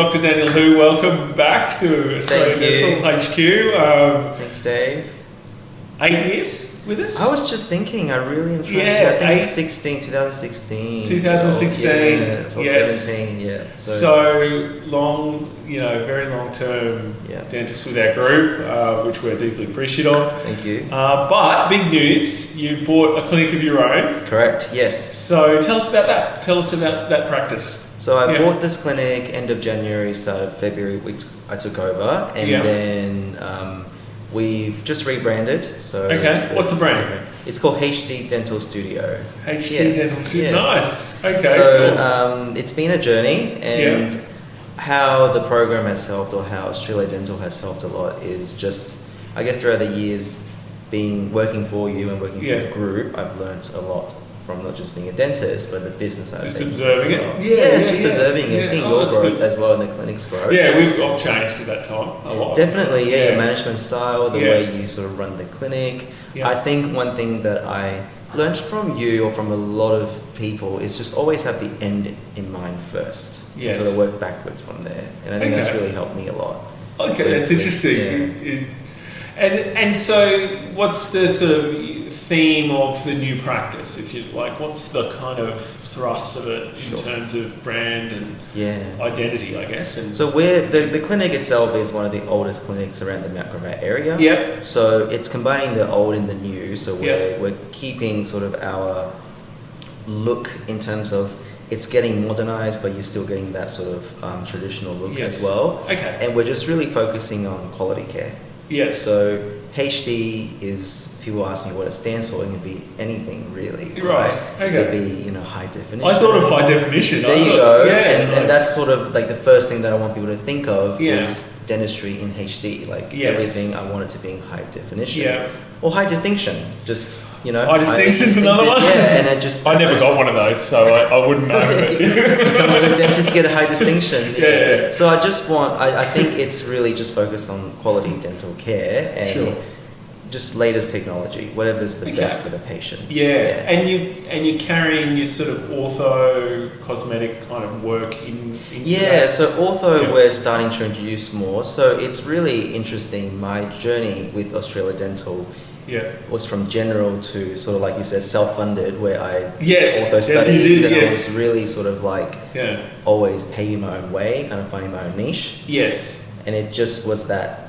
Dr. Daniel Hu, welcome back to Australian Dental HQ. Thanks, Dave. 8 years with us? I was just thinking, I really enjoyed it. Yeah, I think it's 2016. 2016. Or yes. 17, yeah. So long, very long term dentist with our group, which we're deeply appreciative of. Thank you. But big news, you bought a clinic of your own. Correct, yes. So tell us about that. Tell us about that practice. So I bought this clinic end of January, start of February, I took over, and then we've just rebranded. So what's the brand? It's called HD Dental Studio. HD Dental Studio. Nice. Okay. So cool. It's been a journey, and how the program has helped, or how Australia Dental has helped a lot, is just, I guess, throughout the years working for you and working for the group, I've learnt a lot from not just being a dentist, but the business side. Just observing it. Observing it, seeing your growth as well, and the clinic's growth. Yeah, I've changed at that time a lot. Definitely, your management style, the way you sort of run the clinic. Yeah. I think one thing that I learned from you or from a lot of people is just always have the end in mind first. Yes. Sort of work backwards from there, and I think that's really helped me a lot. Okay, that's interesting. And so, what's the sort of theme of the new practice, if you like? What's the kind of thrust of it in terms of brand and identity, I guess? And so the clinic itself is one of the oldest clinics around the Mount Gravatt area. Yep. So it's combining the old and the new. So we're keeping sort of our look in terms of it's getting modernized, but you're still getting that sort of traditional look as well. Okay. And we're just really focusing on quality care. Yes. So HD is, people ask me what it stands for, it can be anything really. Right. It could be, high definition. I thought of high definition. There you go. And that's sort of like the first thing that I want people to think of is dentistry in HD. Like everything, I want it to be in high definition. Yeah. Or high distinction. Just, high distinction's another one? Yeah, and it just... I never got one of those, so I wouldn't know. You come to the dentist, get a high distinction. Yeah. So I just want, I think it's really just focused on quality dental care and just latest technology, whatever's the best for the patients. Yeah. And you're carrying your sort of ortho cosmetic kind of work into that? So ortho we're starting to introduce more. So it's really interesting. My journey with Australia Dental was from general to sort of, like you said, self-funded, where I also studied and I was really sort of like always paving my own way, kind of finding my own niche. Yes. And it just was that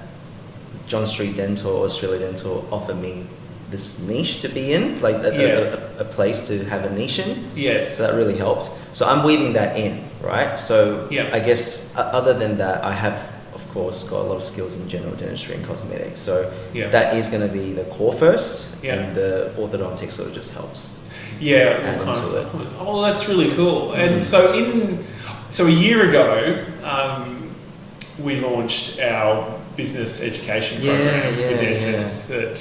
John Street Dental or Australia Dental offered me this niche to be in, like a place to have a niche in. Yes. So that really helped. So I'm weaving that in, right? So I guess other than that, I have, of course, got a lot of skills in general dentistry and cosmetics. So that is going to be the core first, and the orthodontics sort of just helps. Yeah, all kinds of stuff. Oh, that's really cool. And so a year ago, we launched our business education program for dentists. That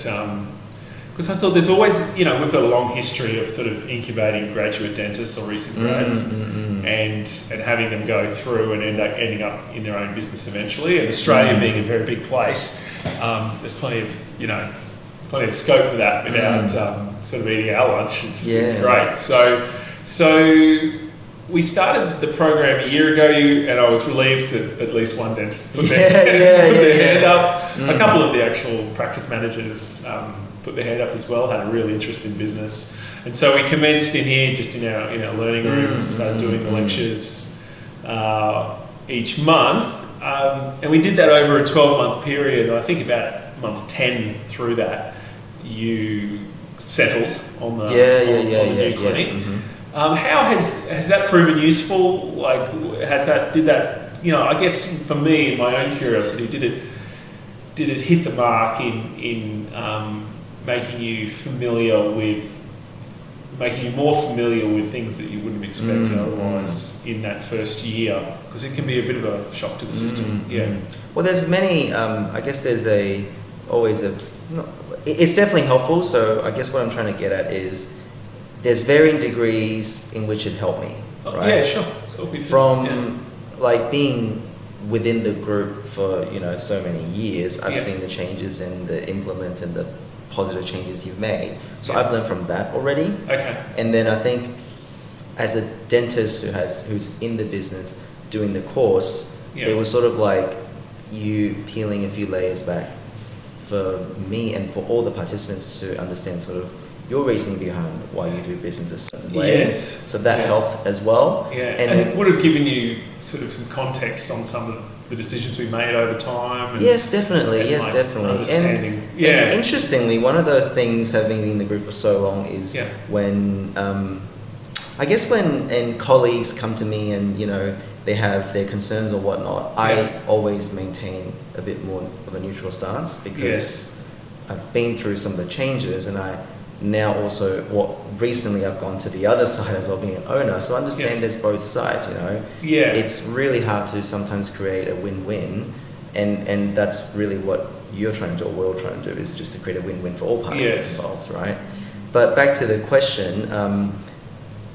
because I thought there's always, we've got a long history of sort of incubating graduate dentists or recent grads and having them go through and ending up in their own business eventually. And Australia being a very big place, there's plenty of scope for that without sort of eating our lunch. It's great. So we started the program a year ago, and I was relieved that at least one dentist put their hand up. A couple of the actual practice managers put their hand up as well, had a real interest in business. And so we commenced in here, just in our learning room, started doing the lectures each month. And we did that over a 12-month period. And I think about month 10 through that, you settled on the new clinic. How has that proven useful? Like, I guess for me, my own curiosity, did it hit the mark in making you more familiar with things that you wouldn't expect otherwise in that first year? Because it can be a bit of a shock to the system. Well, there's many, I guess there's it's definitely helpful. So I guess what I'm trying to get at is, there's varying degrees in which it helped me, right? Yeah, sure. From like being within the group for so many years, I've seen the changes and the implements and the positive changes you've made. So I've learned from that already. Okay. And then I think as a dentist who's in the business doing the course, it was sort of like you peeling a few layers back for me and for all the participants to understand sort of your reasoning behind why you do business a certain way. Yes. So that helped as well. Yeah, and it would have given you sort of some context on some of the decisions we made over time. And, yes, definitely. And yes, like definitely. Understanding. And interestingly, one of the things having been in the group for so long is when, I guess when colleagues come to me and, you know, they have their concerns or whatnot, I always maintain a bit more of a neutral stance because I've been through some of the changes, and I now also recently I've gone to the other side as well, being an owner, so I understand there's both sides, you know. It's really hard to sometimes create a win-win, and that's really what you're trying to do, or we're all trying to do, is just to create a win-win for all parties involved, right? But back to the question,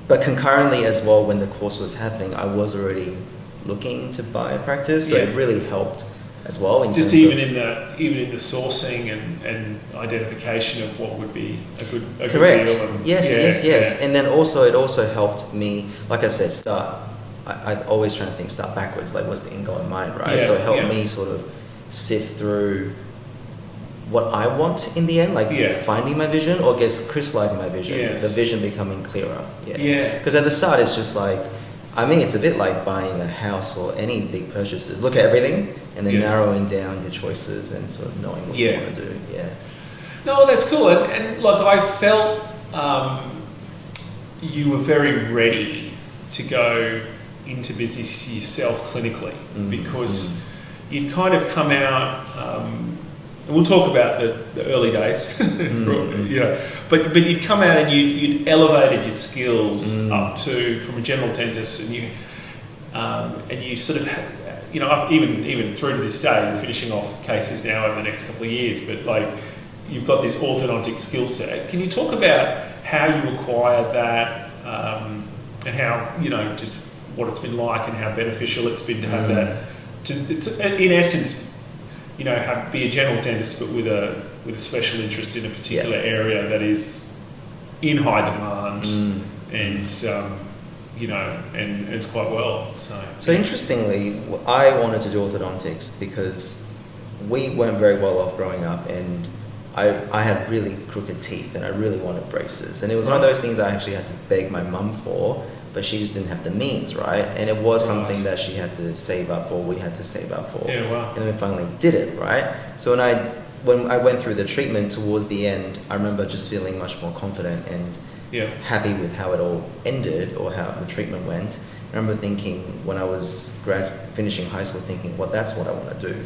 but concurrently as well, when the course was happening, I was already looking to buy a practice, so it really helped as well. In just even in the sourcing and identification of what would be a good deal. And yes. And then also it also helped me, like I said, I always try to start backwards, like what's the end goal in mind, right? So it helped me sort of sift through what I want in the end, like finding my vision, or I guess crystallizing my vision, the vision becoming clearer. Because at the start it's just like, I mean, it's a bit like buying a house or any big purchases. Look at everything and then narrowing down your choices and sort of knowing what you want to do. No, that's cool. And like, I felt you were very ready to go into business yourself clinically because you'd kind of come out, and we'll talk about the early days, you know, but you'd come out and you'd elevated your skills up to, from a general dentist, and you sort of, you know, even through to this day, you're finishing off cases now over the next couple of years, but like, you've got this orthodontic skill set. Can you talk about how you acquired that, and how, you know, just what it's been like and how beneficial it's been to have that, in essence, you know, be a general dentist, but with a special interest in a particular area that is in high demand, and you know, and it's quite well. So interestingly, I wanted to do orthodontics because we weren't very well off growing up, and I had really crooked teeth, and I really wanted braces, and it was one of those things I actually had to beg my mum for. But she just didn't have the means, right? And it was something that she had to save up for, we had to save up for. And then we finally did it, right? So when I went through the treatment towards the end, I remember just feeling much more confident and happy with how it all ended, or how the treatment went. I remember thinking, when I was finishing high school, thinking, well, that's what I want to do.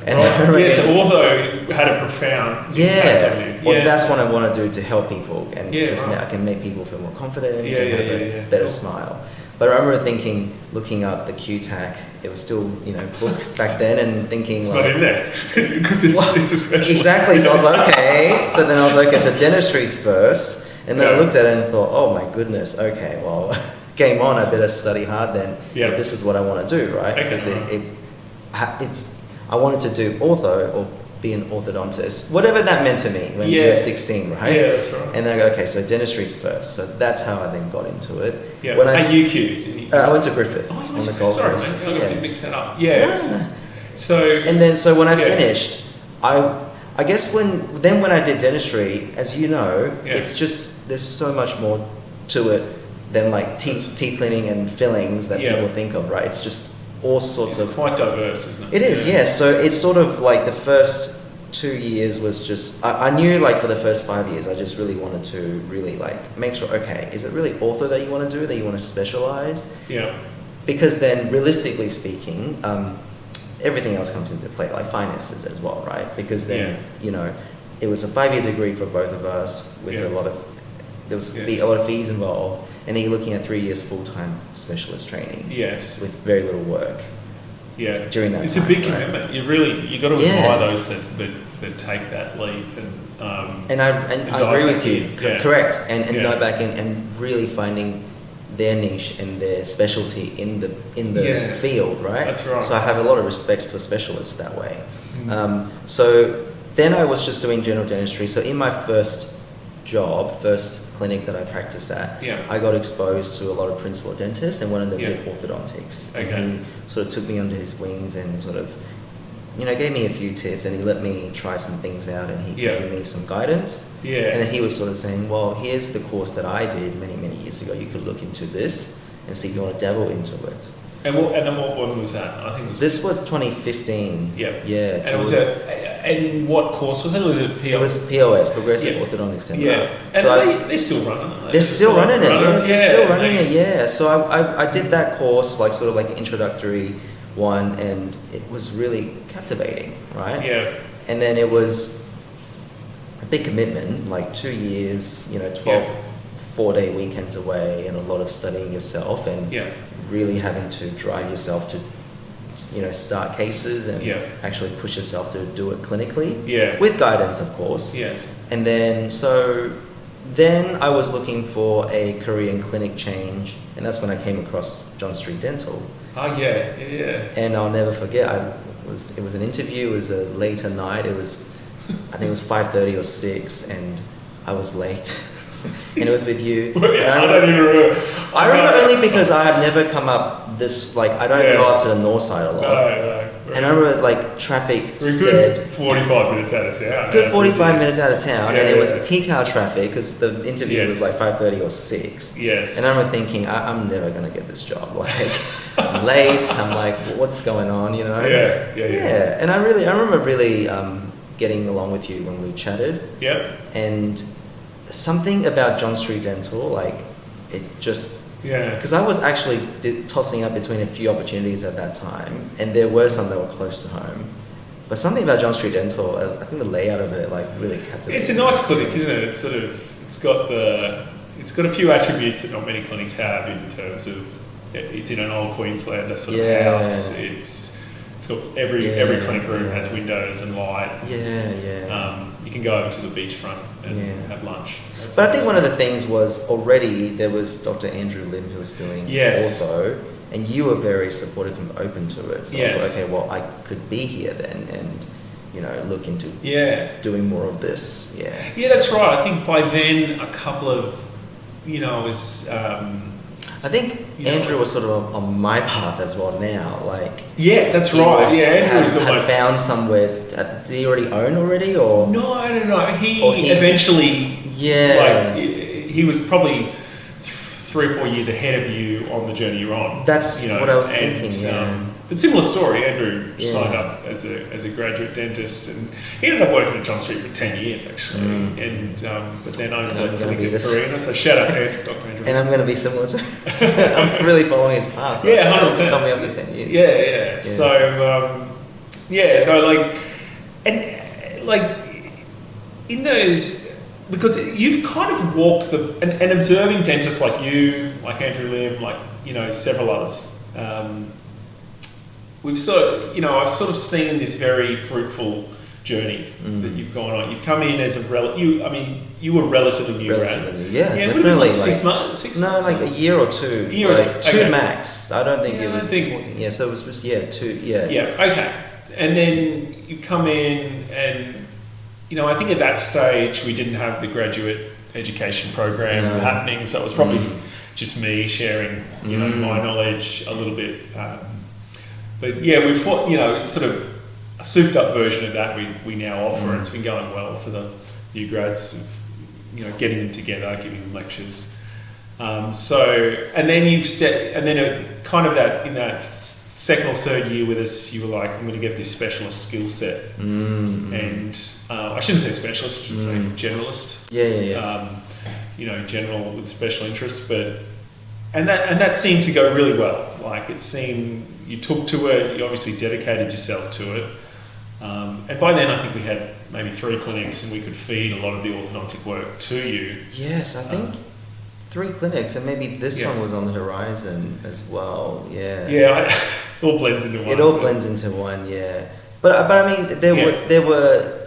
And so ortho had a profound impact on you. Well, that's what I want to do, to help people, and because I can make people feel more confident and have a better smile. But I remember thinking, looking up the QTAC, it was still, you know, book back then, and thinking it's not in there because it's a specialist. Exactly. So I was like, okay. So then I was like, okay, so dentistry's first, and then I looked at it and thought, oh my goodness, okay, well, game on. I better study hard then. If this is what I want to do, right? Because it's I wanted to do ortho or be an orthodontist, whatever that meant to me when you were 16, right? Yeah, that's right. And then I go, okay, so dentistry's first. So that's how I then got into it. Yeah. When at UQ? I went to Griffith. Oh, you went to Griffith. Sorry, man. I mixed that up. Yeah. So when I finished, I guess when I did dentistry, as you know, it's just, there's so much more to it than like teeth cleaning and fillings that people think of, right? It's just all sorts of... It's quite diverse, isn't it? It is, yes. So it's sort of like the first 2 years was just... I knew like for the first 5 years, I just really wanted to really like make sure, okay, is it really ortho that you want to do, that you want to specialize? Yeah. Because then realistically speaking, everything else comes into play, like finances as well, right? Because then, you know, it was a 5-year degree for both of us with a lot of... There was a lot of fees involved. And then you're looking at 3 years full-time specialist training. Yes. With very little work. Yeah. During that it's time, a big commitment. You got to admire those that take that leap and I agree with you. Correct. And dive back in and really finding their niche and their specialty in the field, right? That's right. So I have a lot of respect for specialists that way. So then I was just doing general dentistry. So in my first job, first clinic that I practiced at, I got exposed to a lot of principal dentists, and one of them did orthodontics. Okay. And he sort of took me under his wings and sort of, gave me a few tips, and he let me try some things out, and he gave me some guidance. Yeah. And then he was sort of saying, well, here's the course that I did many, many years ago. You could look into this and see if you want to dabble into it. And then what one was that? I think it was... This was 2015. Yeah. Yeah. And what course was it? Was it POS? It was POS, Progressive Orthodontic Seminar. Yeah. And so they're still running it. They're still running it. They're still running it, yeah. So I did that course, like sort of like an introductory one, and it was really captivating, right? Yeah. And then it was a big commitment, like 2 years, 12 4-day weekends away, and a lot of studying yourself, and really having to drive yourself to start cases and actually push yourself to do it clinically, with guidance, of course. Yes. And then then I was looking for a career in clinic change, and that's when I came across John Street Dental. Oh yeah. And I'll never forget, it was an interview. It was a later night. I think it was 5:30 or 6, and I was late. And it was with you. I don't even remember. I remember only because I have never come up this, like, I don't go up to the north side a lot. No. And I remember, like, traffic said... 45 minutes out of town. Good 45 minutes out of town, and it was peak hour traffic, because the interview was like 5:30 or 6. Yes. And I remember thinking, I'm never going to get this job. Like, I'm late, I'm like, what's going on, Yeah. And I remember really getting along with you when we chatted. Yep. And something about John Street Dental, like, it just... Because I was actually tossing up between a few opportunities at that time, and there were some that were close to home. But something about John Street Dental, I think the layout of it, like, really captivated. It's a nice clinic, isn't it? It's got a few attributes that not many clinics have, in terms of it's in an old Queenslander sort of house. It's got every clinic room has windows and light. You can go over to the beachfront and have lunch. But I think one of the things was, already there was Dr. Andrew Lim who was doing ortho, and you were very supportive and open to it. So I thought, okay, well, I could be here then, and look into doing more of this. Yeah, that's right. I think by then a couple of, I was. I think Andrew was sort of on my path as well now. Like, that's right. Andrew was almost found somewhere. Did he already own already, or no? He eventually, he was probably 3 or 4 years ahead of you on the journey you're on. That's what I was thinking. But similar story. Andrew signed up as a graduate dentist, and he ended up working at John Street for 10 years actually. And but then I was a career. So shout out to Dr. Andrew. And I'm going to be similar to. I'm really following his path. 100%. Coming up to 10 years. So in those. Because you've kind of walked and observing dentists like you, like Andrew Lim, like several others. I've sort of seen this very fruitful journey that you've gone on. You've come in as you were relatively new, right? Definitely. Like 6 months. 6 months. Like a year or two. Two max. I don't think it was. 14. So it was just 2. Yeah. Okay. And then you come in and. I think at that stage we didn't have the graduate education program happening, so it was probably just me sharing, my knowledge a little bit. But we've fought, sort of a souped up version of that we now offer, and it's been going well for the new grads, getting them together, giving them lectures. In that second or third year with us, you were like, I'm going to get this specialist skill set. And I shouldn't say specialist, I should say generalist. General with special interests. And that seemed to go really well. Like, it seemed you took to it, you obviously dedicated yourself to it. And by then I think we had maybe 3 clinics, and we could feed a lot of the orthodontic work to you. Yes, I think 3 clinics, and maybe this one was on the horizon as well. It all blends into one. It all blends into one, But I mean, there were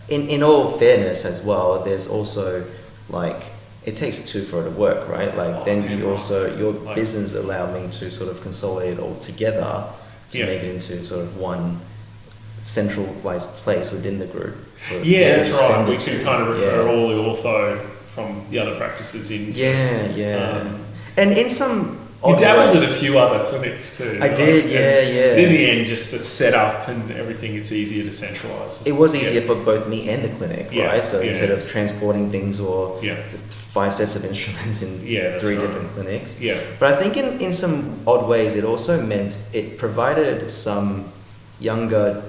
in all fairness as well. There's also, like, it takes 2 for it to work, right? Like, your business allowed me to sort of consolidate it all together to make it into sort of one centralized place within the group. That's right. We can kind of refer all the ortho from the other practices into. And in some you dabbled at a few other clinics too. I did, yeah. In the end, just the setup and everything, it's easier to centralise. It was easier for both me and the clinic, right? So instead of transporting things or 5 sets of instruments in 3 different clinics. But I think in some odd ways, it also meant it provided some younger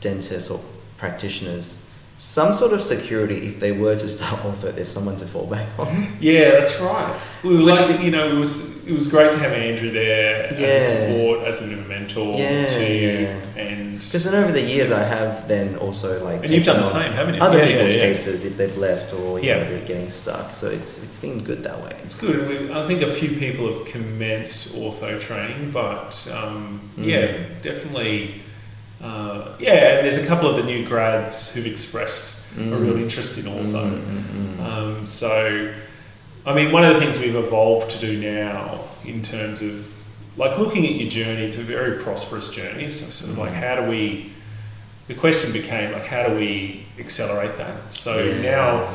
dentists or practitioners some sort of security if they were to start ortho, there's someone to fall back on. Yeah, that's right. We were it was great to have Andrew there as a support, as a mentor to you, and because then over the years I have then also and you've done the same, haven't you? Other people's cases if they've left or they're getting stuck. So it's been good that way. It's good. I think a few people have commenced ortho training, but definitely. There's a couple of the new grads who've expressed a real interest in ortho. So, I mean, one of the things we've evolved to do now in terms of like looking at your journey, it's a very prosperous journey. So sort of like the question became like, how do we accelerate that? So now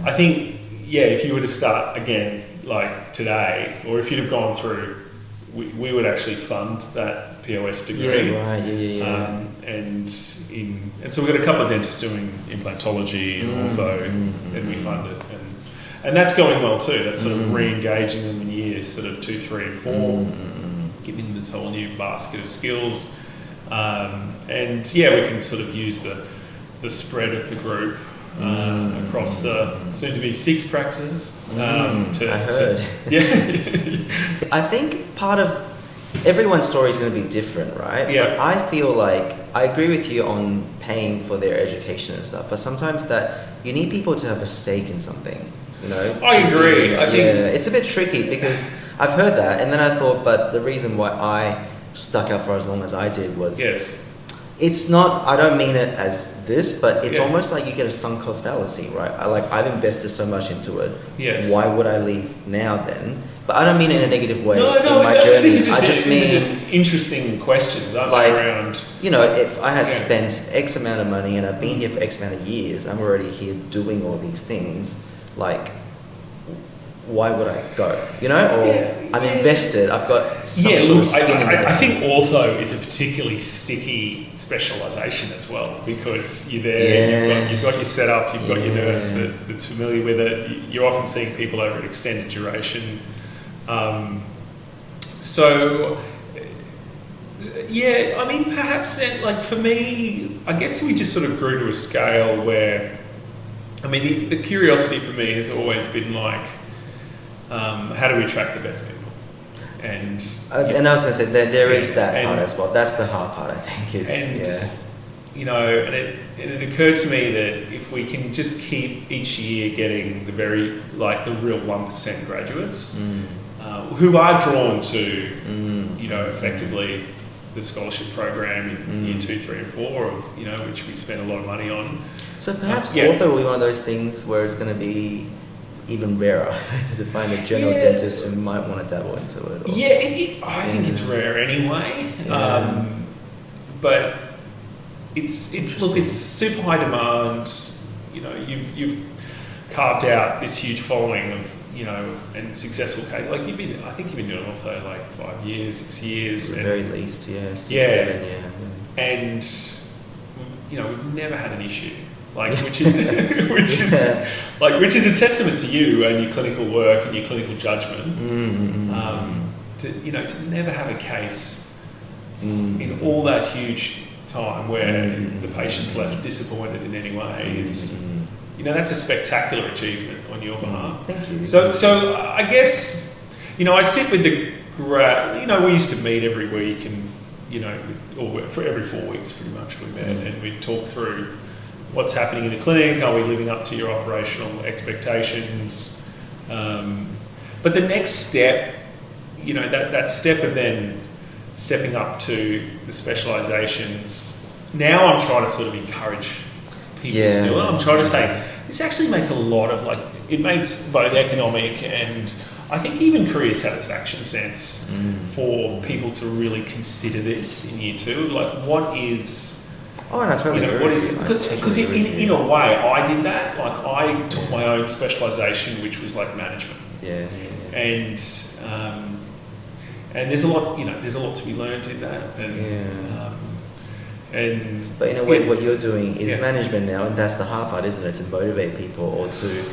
I think, if you were to start again, like today, or if you'd have gone through, we would actually fund that POS degree. And so we've got a couple of dentists doing implantology and ortho, and we fund it. And that's going well too. That's sort of re-engaging them in years sort of 2, 3 and 4, giving them this whole new basket of skills. We can sort of use the spread of the group across the soon-to-be 6 practices. I think part of everyone's story is going to be different, right? Yeah. But I feel like I agree with you on paying for their education and stuff, but sometimes that you need people to have a stake in something. You know, I agree. I think it's a bit tricky because I've heard that, and then I thought, but the reason why I stuck out for as long as I did was it's not. I don't mean it as this, but it's almost like you get a sunk cost fallacy, right? I've invested so much into it. Why would I leave now then? But I don't mean it in a negative way. In my journey, these are just interesting questions. Around. You know, if I had spent X amount of money and I've been here for X amount of years, I'm already here doing all these things. Like, why would I go? You know, or I'm invested. I've got some sort of skin in the game. I think ortho is a particularly sticky specialisation as well because you're there. You've got your setup. You've got your nurse that's familiar with it. You're often seeing people over an extended duration. I mean, perhaps then, like for me, I guess we just sort of grew to a scale where, I mean, the curiosity for me has always been like, how do we attract the best people? And I was going to say there is that part as well. That's the hard part, I think. You know, and it occurred to me that if we can just keep each year getting the real 1% graduates who are drawn to, you know, effectively the scholarship program in year 2, 3 and 4 of, you know, which we spend a lot of money on. So perhaps ortho will be one of those things where it's going to be even rarer to find a general dentist who might want to dabble into it. I think it's rare anyway. But it's super high demand. You know, you've carved out this huge following of, you know, and successful case. Like I think you've been doing ortho like 5 years, 6 years. At the very least, 6, 7, And you know, we've never had an issue. Like, which is a testament to you and your clinical work and your clinical judgment. To never have a case in all that huge time where the patient's left disappointed in any way is, you know, that's a spectacular achievement on your behalf. Thank you. So I guess, you know, I sit with the grad. You know, we used to meet every week, and you know, or for every 4 weeks, pretty much we met, and we'd talk through what's happening in the clinic. Are we living up to your operational expectations? But the next step, you know, that step of then stepping up to the specialisations. Now I'm trying to sort of encourage people to do it. I'm trying to say this actually makes a lot of it makes both economic and I think even career satisfaction sense for people to really consider this in year 2. Like, what is Oh, and I totally agree. What is it? Because in a way, I did that. Like, I took my own specialisation, which was like management. Yeah. And there's a lot, there's a lot to be learned in that. But in a way, what you're doing is management now, and that's the hard part, isn't it? To motivate people, or to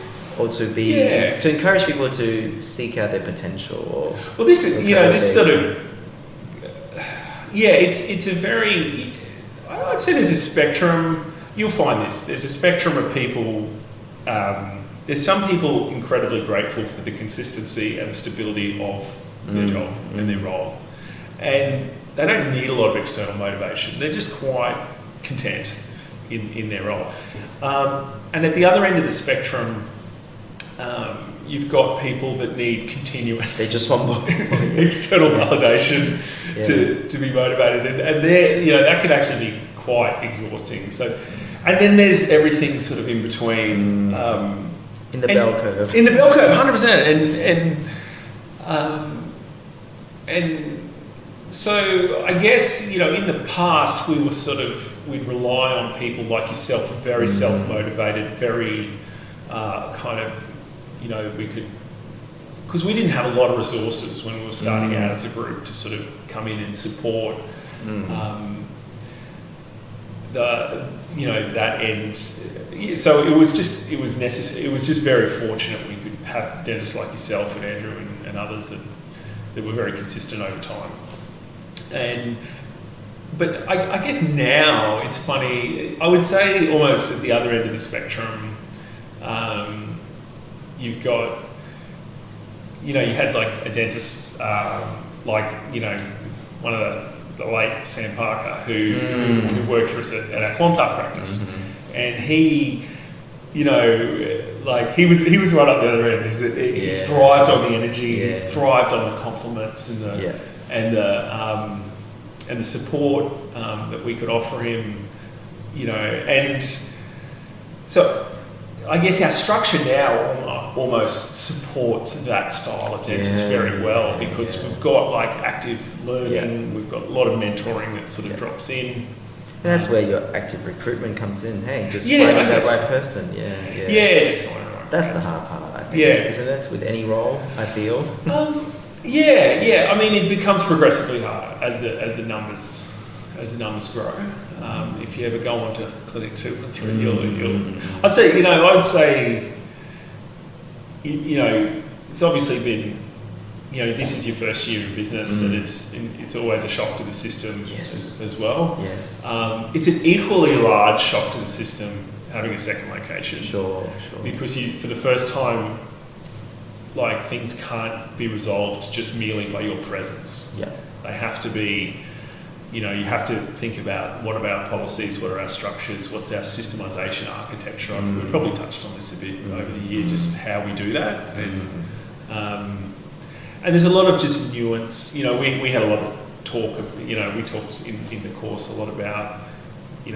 be to encourage people to seek out their potential. Or this is this sort of it's a very, I'd say there's a spectrum. You'll find this. There's a spectrum of people. There's some people incredibly grateful for the consistency and stability of their job and their role, and they don't need a lot of external motivation. They're just quite content in their role. And at the other end of the spectrum, you've got people that need continuous. They just want more external validation to be motivated, and that can actually be quite exhausting. So, and then there's everything sort of in between. In the bell curve. In the bell curve, 100%. And so I guess, in the past we'd rely on people like yourself, very self-motivated, very because we didn't have a lot of resources when we were starting out as a group to sort of come in and support that end. So it was necessary. It was just very fortunate we could have dentists like yourself and Andrew and others that were very consistent over time. But I guess now it's funny. I would say almost at the other end of the spectrum, you've got, you had like a dentist, one of the late Sam Parker who worked for us at our Clontarf practice, and he, he was right up the other end. Is that he thrived on the energy, he thrived on the compliments and the support that we could offer him, and so I guess our structure now almost supports that style of dentist very well, because we've got like active learning, we've got a lot of mentoring that sort of drops in. And that's where your active recruitment comes in. Hey, just finding that right person. Just finding the right person. The hard part, I think, isn't it? With any role, I feel. I mean, it becomes progressively harder as the numbers grow. If you ever go on to Clinic 2 and 3, you'll. I'd say, it's obviously been, this is your first year in business, and it's always a shock to the system as well. Yes. It's an equally large shock to the system having a second location. Sure. Because for the first time, like, things can't be resolved just merely by your presence. Yeah. They have to be, you have to think about what are our policies, what are our structures, what's our systemization architecture. We've probably touched on this a bit over the year, just how we do that. And there's a lot of just nuance. We had a lot of talk, we talked in the course a lot about,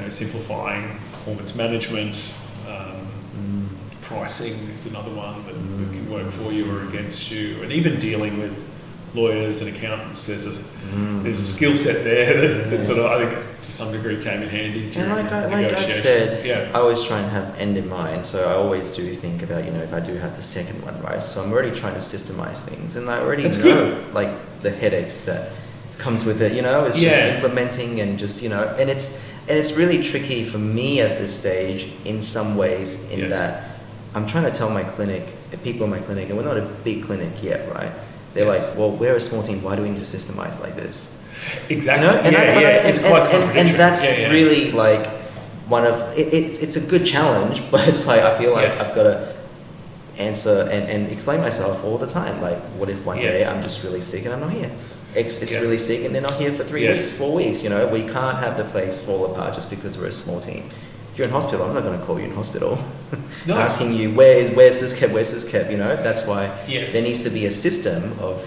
simplifying performance management. Pricing is another one that can work for you or against you, and even dealing with lawyers and accountants. There's a skill set there that sort of, I think, to some degree came in handy. And like I said, I always try and have end in mind. So I always do think about, if I do have the second one, right? So I'm already trying to systemize things, and I already know like the headaches that comes with it. It's just implementing and just and it's really tricky for me at this stage in some ways in that I'm trying to tell my clinic, people in my clinic, and we're not a big clinic yet, right? They're like, well, we're a small team. Why do we need to systemize like this? Exactly. It's quite contradictory. And that's really like one of it's a good challenge, but it's like I feel like I've got to answer and explain myself all the time. Like, what if one day I'm just really sick and I'm not here? X is really sick and they're not here for 3 weeks, 4 weeks. We can't have the place fall apart just because we're a small team. If you're in hospital, I'm not going to call you in hospital asking you where's this kept, That's why there needs to be a system of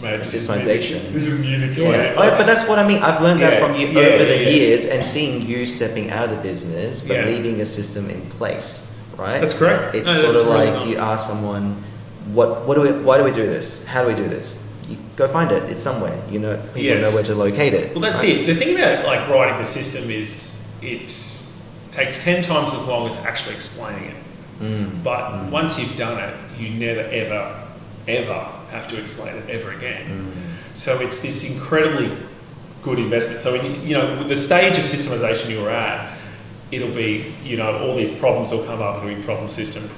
systemization. This is music. But that's what I mean. I've learned that from you over the years, and seeing you stepping out of the business but leaving a system in place, right? That's correct. It's sort of like you ask someone, why do we do this? How do we do this? You go find it. It's somewhere. People know where to locate it. Well, that's it. The thing about like writing the system is it takes 10 times as long as actually explaining it. But once you've done it, you never, ever, ever have to explain it ever again. So it's this incredibly good investment. So, with the stage of systemization you're at, it'll be, all these problems will come up. It'll be problem system.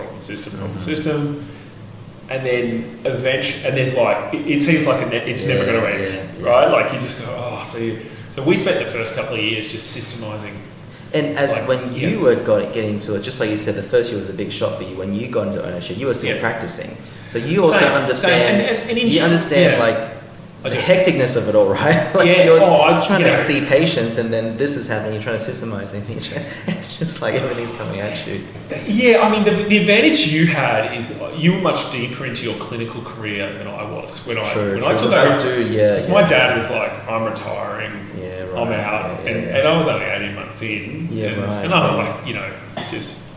And then eventually, and there's like, it seems like it's never going to end, right? Like you just go, so we spent the first couple of years just systemizing. And when you were getting into it, just like you said, the first year was a big shock for you. When you got into ownership, you were still practicing. So you also understand, the hecticness of it all, right? You're trying to see patients, and then this is happening. You're trying to systemize things. It's just like everything's coming at you. Yeah, I mean, the advantage you had is you were much deeper into your clinical career than I was when I took over. Because my dad was like, I'm retiring. I'm out, and I was only 18 months in, and I was like, just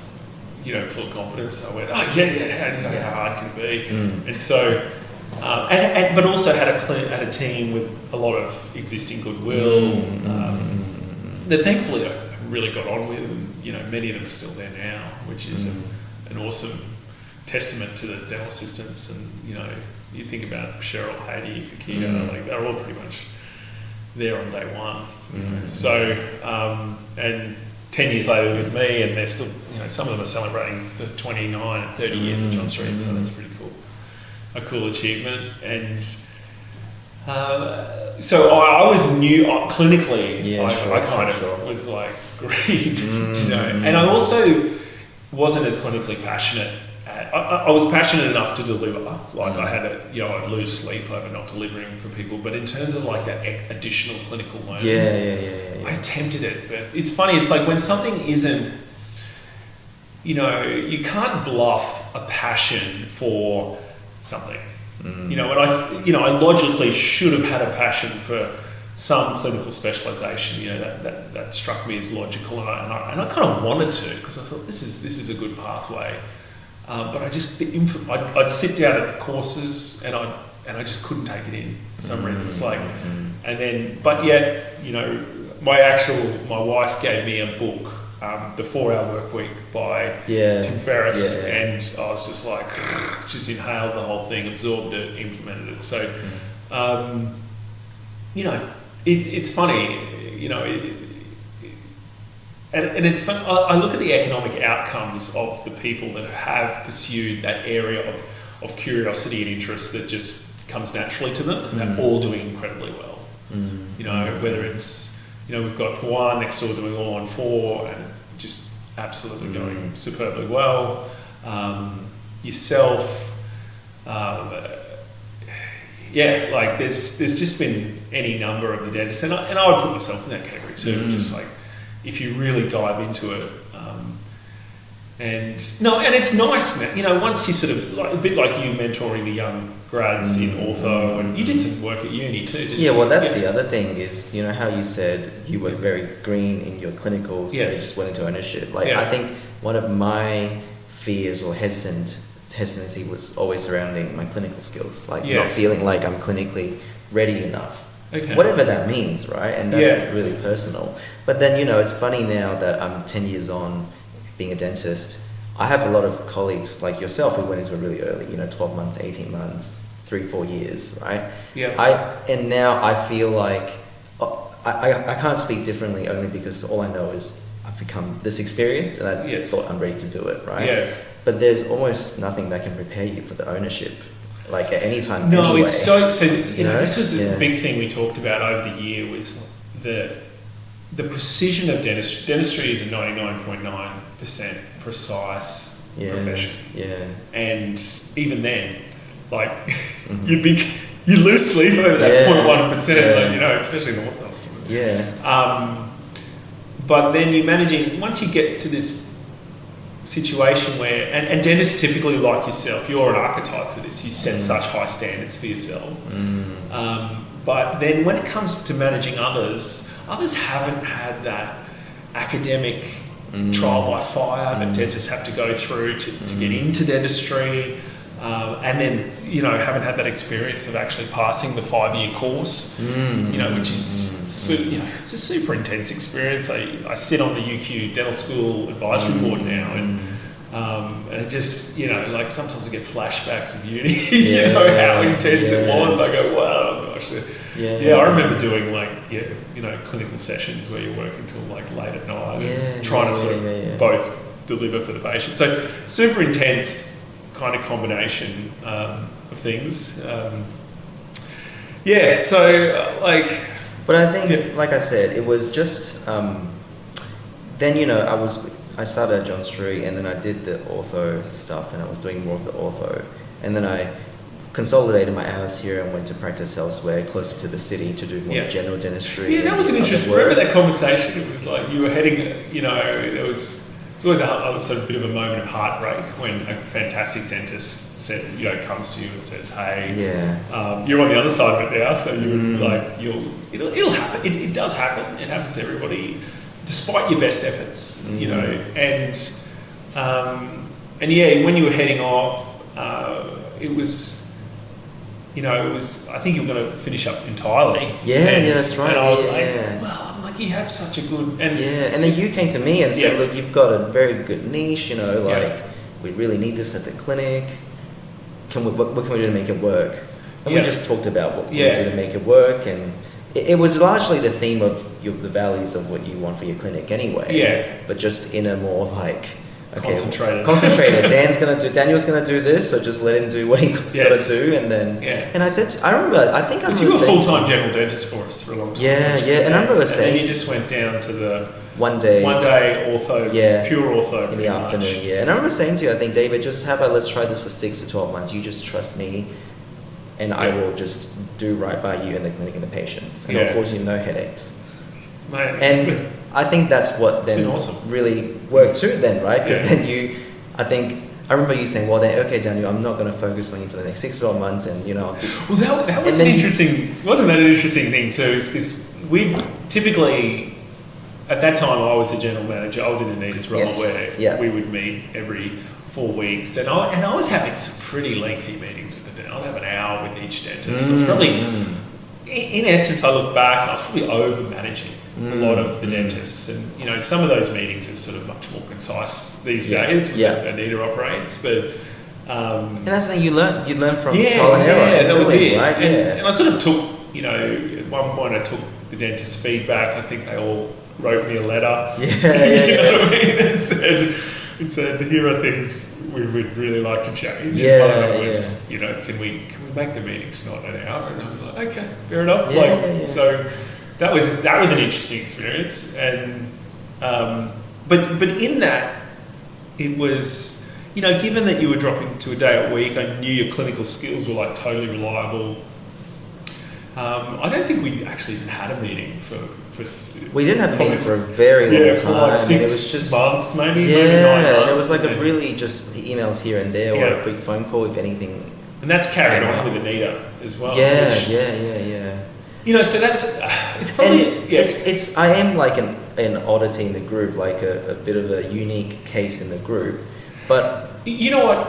full of confidence. I went, how hard can it be? And so, but also had a team with a lot of existing goodwill that thankfully I really got on with, and many of them are still there now, which is an awesome testament to the dental assistants. And you think about Cheryl, Haiti, Fakita, like they're all pretty much there on day one. So, and 10 years later with me, and they're still, some of them are celebrating the 29 and 30 years at John Street, so that's pretty cool. A cool achievement. And so I always knew clinically, I kind of was like grieved, and I also wasn't as clinically passionate. I was passionate enough to deliver. Like I had I'd lose sleep over not delivering for people. But in terms of like that additional clinical learning, I attempted it. But it's funny. It's like when something isn't, you can't bluff a passion for something. And I logically should have had a passion for some clinical specialisation. That struck me as logical, and I kind of wanted to, because I thought this is a good pathway. But I'd sit down at the courses and I just couldn't take it in for some reason. It's like, and then, but yet, my wife gave me a book, The 4-Hour Work Week by Tim Ferriss, and I was just like, just inhaled the whole thing, absorbed it, implemented it. So, it's funny, And it's fun. I look at the economic outcomes of the people that have pursued that area of curiosity and interest that just comes naturally to them, and they're all doing incredibly well. Whether it's, we've got Juan next door doing all on 4 and just absolutely going superbly well. Yourself, there's just been any number of the dentists, and I would put myself in that category too, just like, if you really dive into it, and it's nice, once you sort of, a bit like you mentoring the young grads in ortho, and you did some work at uni too, didn't you? Well, that's the other thing is, how you said you were very green in your clinicals, you just went into ownership. I think one of my fears or hesitancy was always surrounding my clinical skills, not feeling like I'm clinically ready enough. Whatever that means, right? And that's really personal. But then, it's funny now that I'm 10 years on being a dentist. I have a lot of colleagues like yourself who went into it really early, 12 months, 18 months, 3-4 years, right? And now I feel like I can't speak differently, only because all I know is I've become this experience and I thought I'm ready to do it, right? But there's almost nothing that can prepare you for the ownership. Like at any time. No, anyway. It's so this was the big thing we talked about over the year, was the precision of dentistry. Dentistry is a 99.9% precise profession. And even then, like you lose sleep over that 0.1%, especially in ortho or something. But then you're managing, once you get to this situation where, and dentists typically, like yourself, you're an archetype for this. You set such high standards for yourself. But then when it comes to managing others haven't had that academic trial by fire that dentists have to go through to get into dentistry. And then, haven't had that experience of actually passing the 5-year course, which is, it's a super intense experience. I sit on the UQ Dental School Advisory Board now, and it just, like sometimes I get flashbacks of uni, how intense it was. I go, wow, gosh. I remember doing clinical sessions where you're working till like late at night, trying to sort of both deliver for the patient. So super intense kind of combination of things. But I think, like I said, it was just then I started at John Street, and then I did the ortho stuff, and I was doing more of the ortho, and then I consolidated my hours here and went to practice elsewhere, closer to the city, to do more general dentistry. Yeah, that was an interesting. Remember that conversation? It was like you were heading. It's always a sort of bit of a moment of heartbreak when a fantastic dentist comes to you and says, "Hey, you're on the other side of it now, so it'll happen. It does happen. It happens to everybody, despite your best efforts, And when you were heading off, it was. I think you were going to finish up entirely. That's right. And I was you have such a good... And then you came to me and said, look, you've got a very good niche, we really need this at the clinic. What can we do to make it work? And we just talked about what we do to make it work, and it was largely the theme of the values of what you want for your clinic anyway. But just in a more concentrated. Daniel's gonna do this, so just let him do what he's got to do, and then. And I said, I remember. I think I was. You were a full-time general dentist for us for a long time. And I remember saying. And then you just went down to the one day ortho, pure ortho in the afternoon. And I remember saying to you, I think, David, let's try this for 6 to 12 months. You just trust me, and I will just do right by you in the clinic and the patients, and I'll cause you no headaches. Mate. And I think that's what then really worked too then, right? Because then I remember you saying, well then, okay Daniel, I'm not going to focus on you for the next 6 to 12 months, and that was wasn't that an interesting thing too, because we typically, at that time I was the general manager, I was in Anita's role where we would meet every 4 weeks, and I was having some pretty lengthy meetings with the dentist. I'd have an hour with each dentist. I was probably, in essence, I look back and I was probably over-managing a lot of the dentists, and some of those meetings are sort of much more concise these days with Anita operates, but and that's the thing you learn from trial and error. That was it, right? And I sort of took, at one point I took the dentist's feedback. I think they all wrote me a letter, what I mean, and said here are things we would really like to change. And one of them was, can we make the meetings not an hour? And I'm like, okay, fair enough. So that was an interesting experience, and but in that it was, given that you were dropping to a day a week, I knew your clinical skills were like totally reliable. I don't think we actually even had a meeting for we didn't have a meeting for a very long time. For like 6 months maybe. Maybe 9 months. And it was really just emails here and there, or a quick phone call if anything. And that's carried on with Anita as well. So that's it's probably I am like an oddity in the group, like a bit of a unique case in the group, but you know what?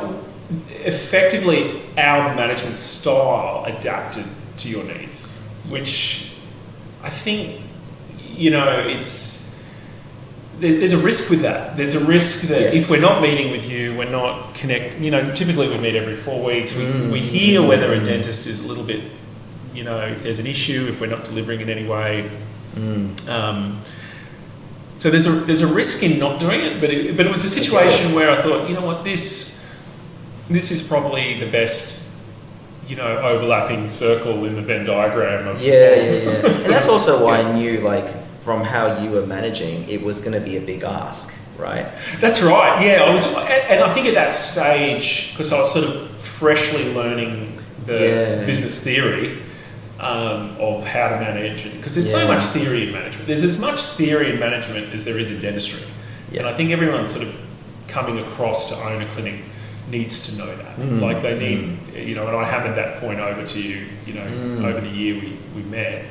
Effectively, our management style adapted to your needs, which I think there's a risk with that. There's a risk that if we're not meeting with you, we're not typically we meet every 4 weeks. We hear whether a dentist is a little bit, if there's an issue, if we're not delivering in any way. So there's a risk in not doing it, but it was a situation where I thought, this is probably the best, overlapping circle in the Venn diagram of and that's also why I knew, from how you were managing, it was going to be a big ask, right? That's right. I was, and I think at that stage, because I was sort of freshly learning the business theory of how to manage, because there's so much theory in management. There's as much theory in management as there is in dentistry, and I think everyone sort of coming across to own a clinic needs to know that. They need, and I hammered that point over to you, over the year we met.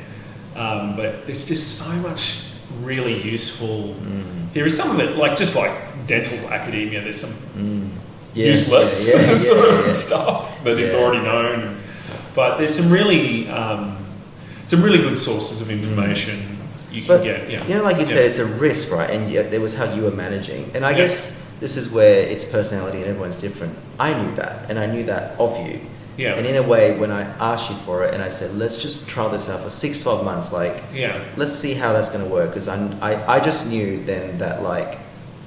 But there's just so much really useful theory. Some of it, just like dental academia, there's some useless stuff that is already known. But there's some really good sources of information you can get. Yeah. You know, like you said, it's a risk, right? And there was how you were managing. And I guess this is where it's personality and everyone's different. I knew that, and I knew that of you. Yeah. And in a way, when I asked you for it and I said, let's just trial this out for 6-12 months, let's see how that's going to work. Because I just knew then that, like,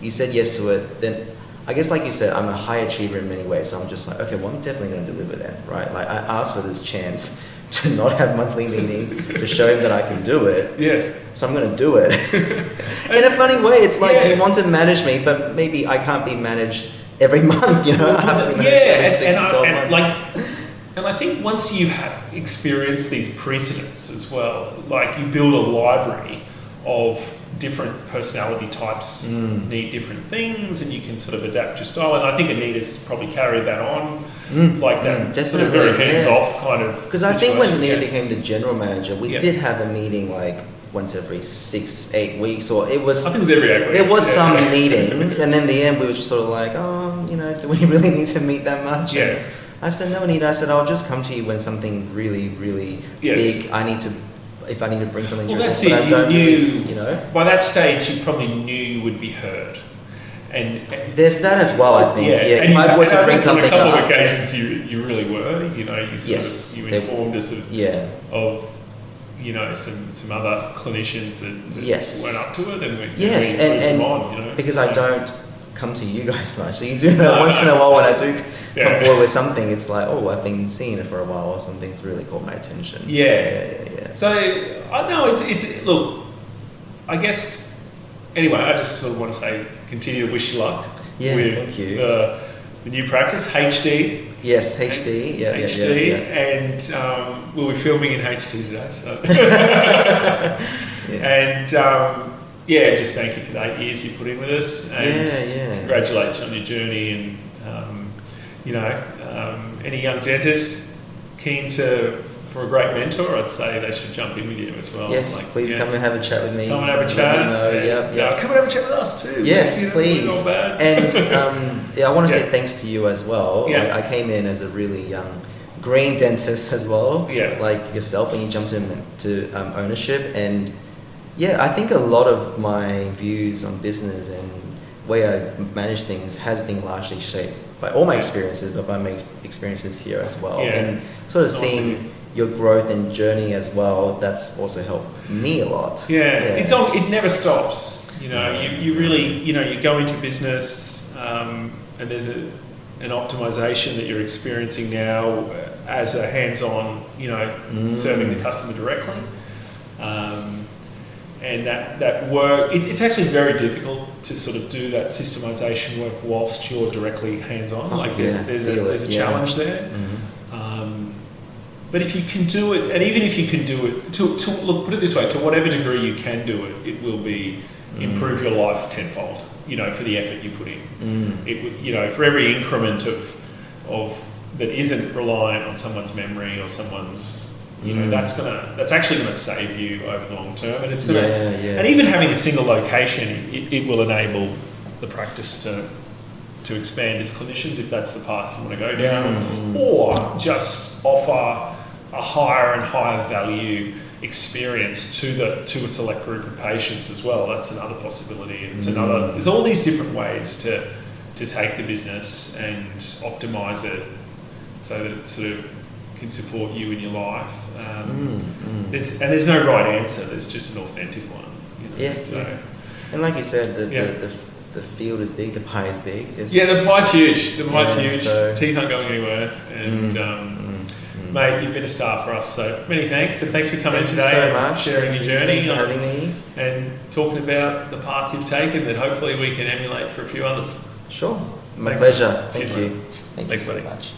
you said yes to it, then I guess, like you said, I'm a high achiever in many ways. So I'm just like, okay, well, I'm definitely going to deliver then, right? Like, I asked for this chance to not have monthly meetings, to show him that I can do it. Yes. So I'm going to do it. In a funny way, it's like you want to manage me, but maybe I can't be managed every month, you know? I have to be managed every 6 to 12 months. And I think once you have experienced these precedents as well, like you build a library of different personality types need different things, and you can sort of adapt your style. And I think Anita's probably carried that on, like that sort of very hands-off kind of. Because I think when Anita became the general manager, we did have a meeting like once every 6-8 weeks, or it was. I think it was every 8 weeks. There was some meetings, and then in the end we were just sort of like, oh, you know, do we really need to meet that much? Yeah. And I said, no, Anita. I said, I'll just come to you when something really, really big. If I need to bring something to your attention, but I don't really, you know. By that stage, you probably knew you would be heard. And there's that as well, I think. Yeah. And if I were to bring something on a couple up, of occasions, you really were. You know, you informed us of you know, some other clinicians that went up to it, and we moved them on. You know, because I don't come to you guys much, so you do know once in a while when I do come forward with something, it's like, oh, I've been seeing it for a while, or something's really caught my attention. Yeah. So I know it's look, I guess anyway, I just sort of want to say continue to wish you luck with thank you. The new practice HD. Yes, HD. HD, and we'll be filming in HD today. So and just thank you for the 8 years you put in with us, and congratulations on your journey. And you know, any young dentist keen for a great mentor, I'd say they should jump in with you as well. Yes, please come and have a chat with me. Come and have a chat. Come and have a chat with us too. Yes, please. And I want to say thanks to you as well. Yeah. Like, I came in as a really young green dentist as well. Yeah. Like yourself, when you jumped into ownership, and I think a lot of my views on business and way I manage things has been largely shaped by all my experiences, but by my experiences here as well. And sort of seeing your growth and journey as well, that's also helped me a lot. It never stops. You know, you really, you know, you go into business, and there's an optimization that you're experiencing now as a hands-on, you know, serving the customer directly. And that work, it's actually very difficult to sort of do that systemization work whilst you're directly hands-on. There's a challenge there. But if you can do it, and even if you can do it, look, put it this way, to whatever degree you can do it, it will be improve your life tenfold, you know, for the effort you put in. It, you know, for every increment of that isn't reliant on someone's memory or someone's, you know, that's actually gonna save you over the long term, and it's gonna, and even having a single location, it will enable the practice to expand as clinicians if that's the path you want to go down, or just offer a higher and higher value experience to a select group of patients as well. That's another possibility. It's there's all these different ways to take the business and optimize it so that it sort of can support you in your life. There's no right answer. There's just an authentic one. You know? And like you said, the field is big, the pie is big. The pie's huge. The pie's huge. So teeth aren't going anywhere. And mate, you've been a star for us. So many thanks, and thanks for coming today. Thank you so much. Sharing your journey, thanks for having me, and talking about the path you've taken that hopefully we can emulate for a few others. Sure, my pleasure. Thank you. Thanks, so buddy. much.